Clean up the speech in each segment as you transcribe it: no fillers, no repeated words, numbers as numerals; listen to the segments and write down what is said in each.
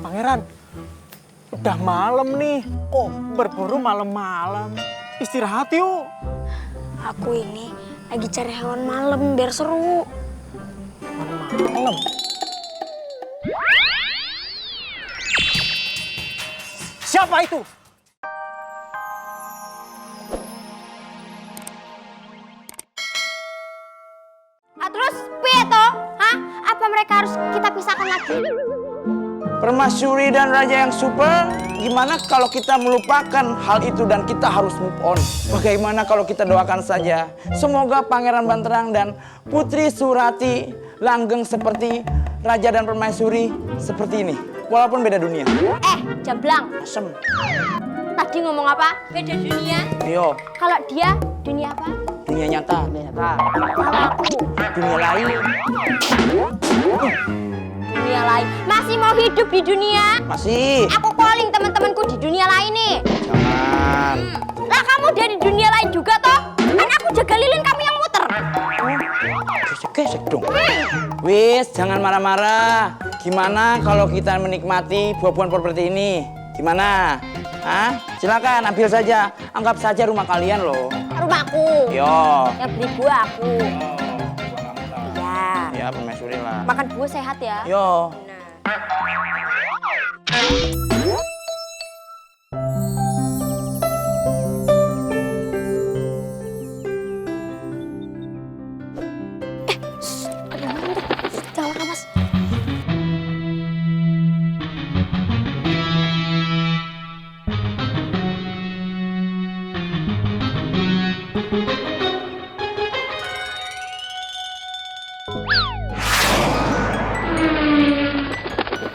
Pangeran, udah malam nih. Kok berburu malam-malam? Istirahat yuk. Aku ini lagi cari hewan malam biar seru. Malam. Siapa itu? Terus piye toh? Hah? Apa mereka harus kita pisahkan lagi? Permaisuri dan raja yang super, gimana kalau kita melupakan hal itu dan kita harus move on? Bagaimana kalau kita doakan saja, semoga Pangeran Banterang dan Putri Surati langgeng seperti raja dan permaisuri seperti ini, walaupun beda dunia. Jamblang. Asem. Tadi ngomong apa? Beda dunia. Yo, Kalau dia dunia apa? dunia nyata. Kalau aku Dunia lain. dunia lain. Masih mau hidup di dunia? Masih. Aku calling teman-temanku di dunia lain nih. Jangan. Lah kamu dari dunia lain juga toh? Kan aku jaga lilin, kamu yang muter. Gesek dong. Wis, jangan marah-marah. Gimana kalau kita menikmati buah-buahan properti ini? Gimana? Hah? Silakan ambil saja. Anggap saja rumah kalian loh. Rumahku. Yo. Yang beli buah aku. Iya. Ya, permaisuri lah. Makan buah sehat ya. Yo. Jangan makan, Mas.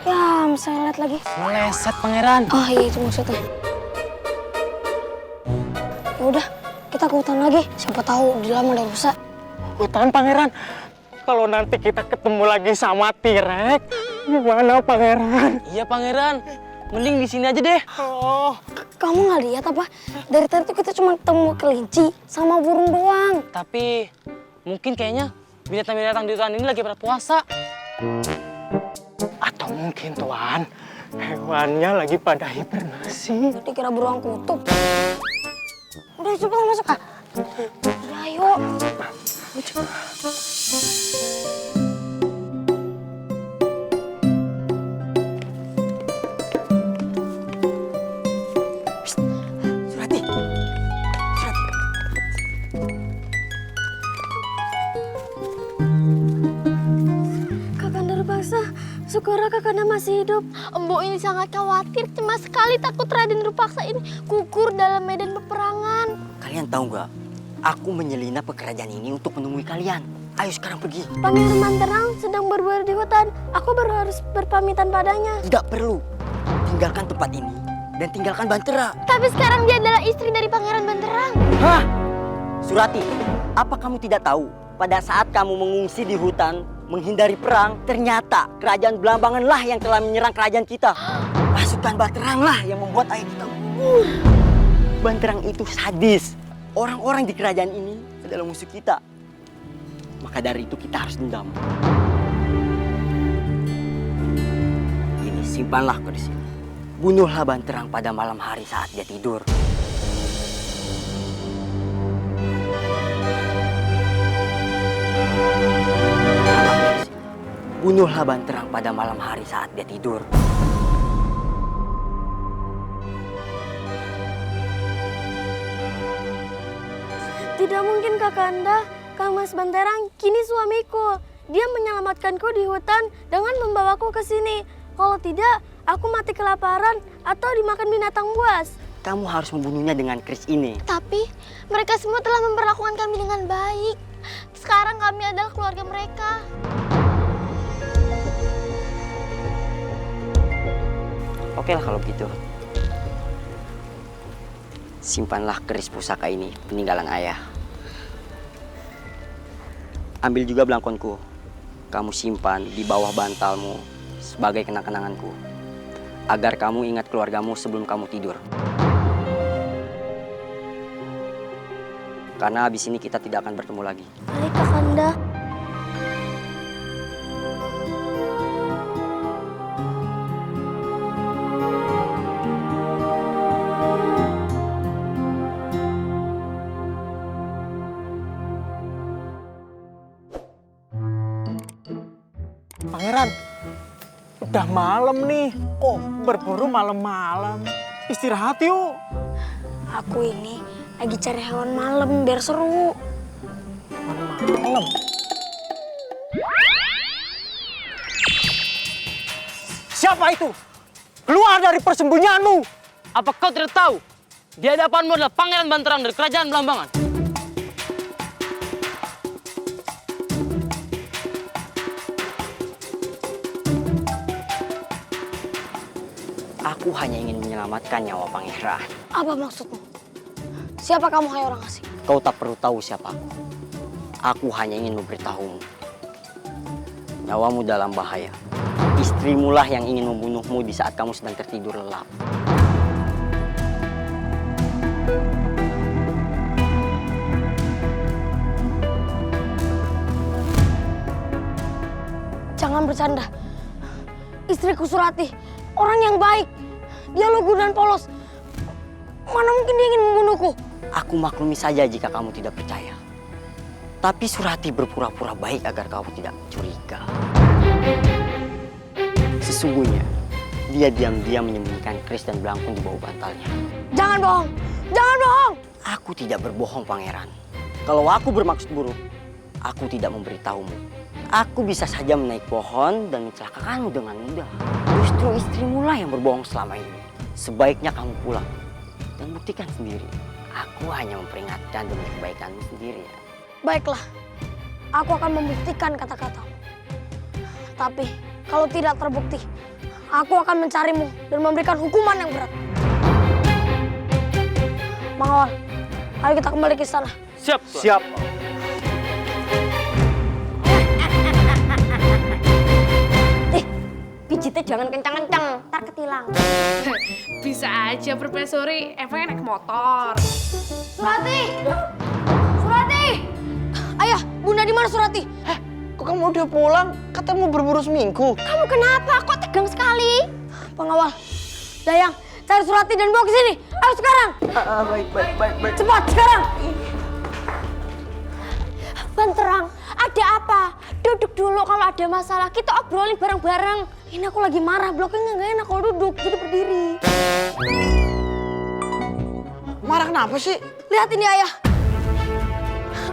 Ya, misalnya lihat lagi. Meleset, Pangeran. Oh iya, itu maksudnya. Ya udah, kita ke hutan lagi. Siapa tahu di dalam ada rusa. Hutan, Pangeran. Kalau nanti kita ketemu lagi sama T-Rex, gimana, Pangeran? Iya, Pangeran. Mending di sini aja deh. Oh, Kamu nggak lihat apa? Dari tadi tuh kita cuma ketemu kelinci sama burung doang. Tapi mungkin kayaknya binatang-binatang di hutan ini lagi pada puasa. atau mungkin, Tuan, hewannya lagi pada hibernasi. Dikira beruang kutub. Udah cepet masuk. Udah ayo. Surati. Kakanda Rupaksa, syukurlah Kakanda masih hidup. Embo ini sangat khawatir, cemas sekali takut Raden Rupaksa ini gugur dalam medan peperangan. Kalian tahu nggak? Aku menyelinap ke kerajaan ini untuk menemui kalian. Ayo sekarang pergi. Pangeran Banterang sedang berbuat di hutan. Aku baru harus berpamitan padanya. Tidak perlu. Tinggalkan tempat ini dan tinggalkan Bantera. Tapi sekarang dia adalah istri dari Pangeran Banterang. Hah? Surati, apa kamu tidak tahu? Pada saat kamu mengungsi di hutan, menghindari perang, ternyata kerajaan Belambangan lah yang telah menyerang kerajaan kita. Pasukan Banterang lah yang membuat ayah kita gugur. Banterang itu sadis. Orang-orang di kerajaan ini adalah musuh kita. Maka dari itu kita harus dendam. Ini simpanlah kau di sini. Bunuhlah Banterang pada malam hari saat dia tidur. Bunuhlah Banterang pada malam hari saat dia tidur. Tidak mungkin Kakanda, Kang Mas Banterang kini suamiku. Dia menyelamatkanku di hutan dengan membawaku ke sini. Kalau tidak, aku mati kelaparan atau dimakan binatang buas. Kamu harus membunuhnya dengan keris ini. Tapi mereka semua telah memperlakukan kami dengan baik. Sekarang kami adalah keluarga mereka. Oke lah kalau begitu. Simpanlah keris pusaka ini, peninggalan ayah. Ambil juga belangkonku. Kamu simpan di bawah bantalmu sebagai kenang-kenanganku. Agar kamu ingat keluargamu sebelum kamu tidur. Karena habis ini kita tidak akan bertemu lagi. Baik Kakanda. Pangeran, udah malam nih. Kok berburu malam-malam? Istirahat yuk. Aku ini lagi cari hewan malam biar seru. Malam. Siapa itu? Keluar dari persembunyianmu. Apa kau tidak tahu? Di hadapanmu adalah Pangeran Banterang dari Kerajaan Belambangan. Aku hanya ingin menyelamatkan nyawa pangeran. Apa maksudmu? Siapa kamu, hai orang asing? Kau tak perlu tahu siapa aku. Aku hanya ingin memberitahumu. Nyawamu dalam bahaya. Istrimulah yang ingin membunuhmu di saat kamu sedang tertidur lelap. Jangan bercanda. Istriku Surati, orang yang baik. Dia lugu dan polos. Mana mungkin dia ingin membunuhku? Aku maklumi saja jika kamu tidak percaya. Tapi Surati berpura-pura baik agar kamu tidak curiga. Sesungguhnya, dia diam-diam menyembunyikan keris dan belangkon di bawah bantalnya. Jangan bohong! Jangan bohong! Aku tidak berbohong, pangeran. Kalau aku bermaksud buruk, aku tidak memberitahumu. Aku bisa saja menaik pohon dan mencelakakanmu dengan mudah. Justru istrimulah yang berbohong selama ini. Sebaiknya kamu pulang dan buktikan sendiri. Aku hanya memperingatkan demi kebaikanmu sendiri. Baiklah, aku akan membuktikan kata-katamu. Tapi kalau tidak terbukti, aku akan mencarimu dan memberikan hukuman yang berat. Mangawal, ayo kita kembali ke istana. Siap. Siap. Pijitnya jangan kencang-kencang, ntar ketilang. Bisa aja Profesori, efeknya naik motor. Surati! Surati! Ayah, Bunda di mana Surati? Kok kamu udah pulang? Katanya mau berburu seminggu. Kamu kenapa? Kok tegang sekali? Pengawal, Dayang, cari Surati dan bawa ke sini. Ayo sekarang. Baik. Cepat sekarang. Banterang, ada apa? Duduk dulu, kalau ada masalah kita obrolin bareng-bareng. Ini aku lagi marah, bloknya nggak enak kalau duduk, jadi berdiri. Marah kenapa sih? Lihat ini ayah.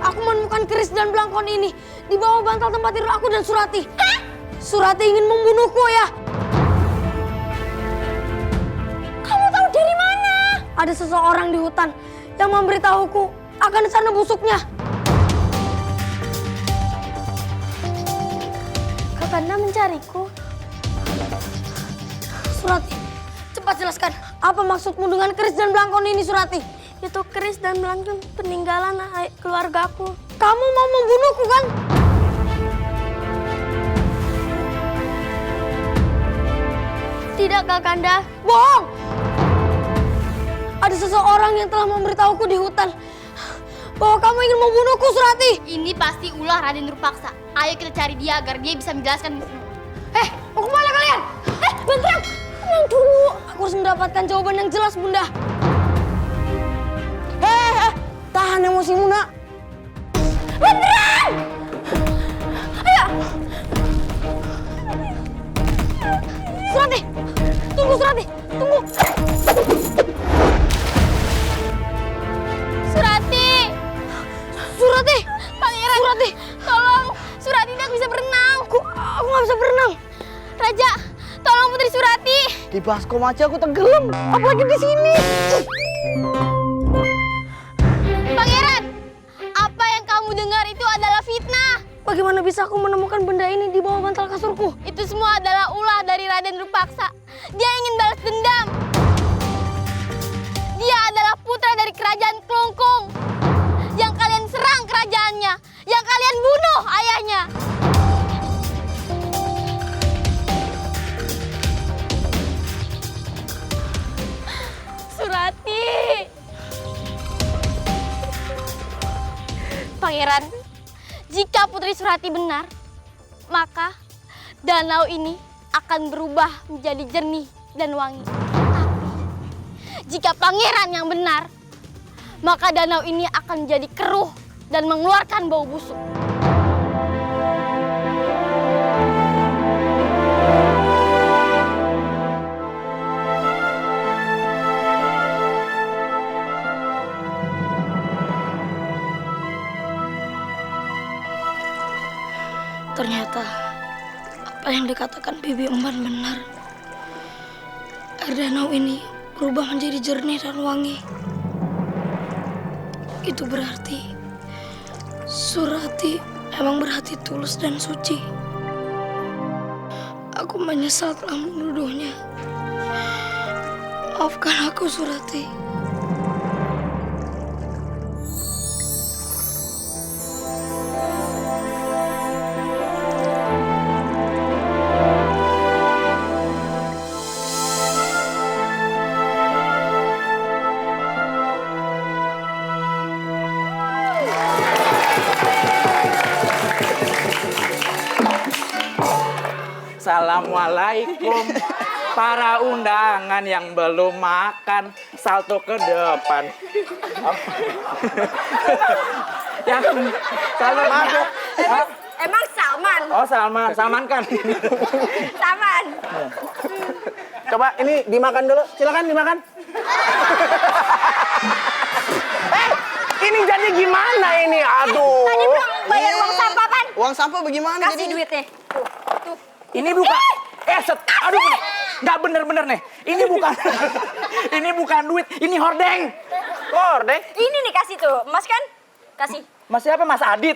Aku menemukan keris dan belangkon ini di bawah bantal tempat tidur aku dan Surati. Hah? Surati ingin membunuhku ya. Kamu tahu dari mana? Ada seseorang di hutan yang memberitahuku akan sana busuknya. Kakanda mencariku. Surati, cepat jelaskan. Apa maksudmu dengan keris dan belangkon ini, Surati? Itu keris dan belangkon peninggalan keluargaku. Kamu mau membunuhku kan? Tidak, Kakanda. Bohong! Ada seseorang yang telah memberitahuku di hutan bahwa kamu ingin membunuhku, Surati. Ini pasti ulah Raden Nurpaksa. Ayo kita cari dia agar dia bisa menjelaskan semua. Mau kemana kalian? Banterang! Tenang dulu. Aku harus mendapatkan jawaban yang jelas, Bunda. Tahan emosimu, nak. Banterang! Ayo! Surati! Tunggu, Surati! Tunggu! Surati! Surati! Pangeran! Surati! Tolong! Surati tidak bisa berenang. Aku nggak bisa berenang. Raja, tolong Putri Surati. Di baskom aja aku tenggelam. Apalagi di sini. Pangeran, apa yang kamu dengar itu adalah fitnah. Bagaimana bisa aku menemukan benda ini di bawah bantal kasurku? Itu semua adalah ulah dari Raden Nurpaksa. Dia ingin balas dendam. Dia adalah putra dari kerajaan Klungkung. Yang kalian serang kerajaannya. Yang kalian bunuh ayahnya. Surati. Pangeran, jika Putri Surati benar, maka danau ini akan berubah menjadi jernih dan wangi. Tapi, jika pangeran yang benar, maka danau ini akan menjadi keruh dan mengeluarkan bau busuk. Ternyata apa yang dikatakan Bibi Emban benar. Air danau ini berubah menjadi jernih dan wangi. Itu berarti Surati emang berhati tulus dan suci. Aku menyesal telah menuduhnya. Maafkan aku, Surati. Assalamualaikum para undangan yang belum makan, salto ke depan. Yang salto masuk. Emang Salman? Oh, Salman kan. Salman. Coba ini dimakan dulu, silakan dimakan. Ini jadi gimana ini? Aduh. Tadi belum bayar uang sampah kan? Uang sampah bagaimana? Kasih duitnya. Ini bukan aduh, nggak bener-bener nih. Ini bukan duit, ini hordeng. Hordeng? Ini nih kasih tuh, Mas kan? Kasih. Mas siapa? Mas Adit.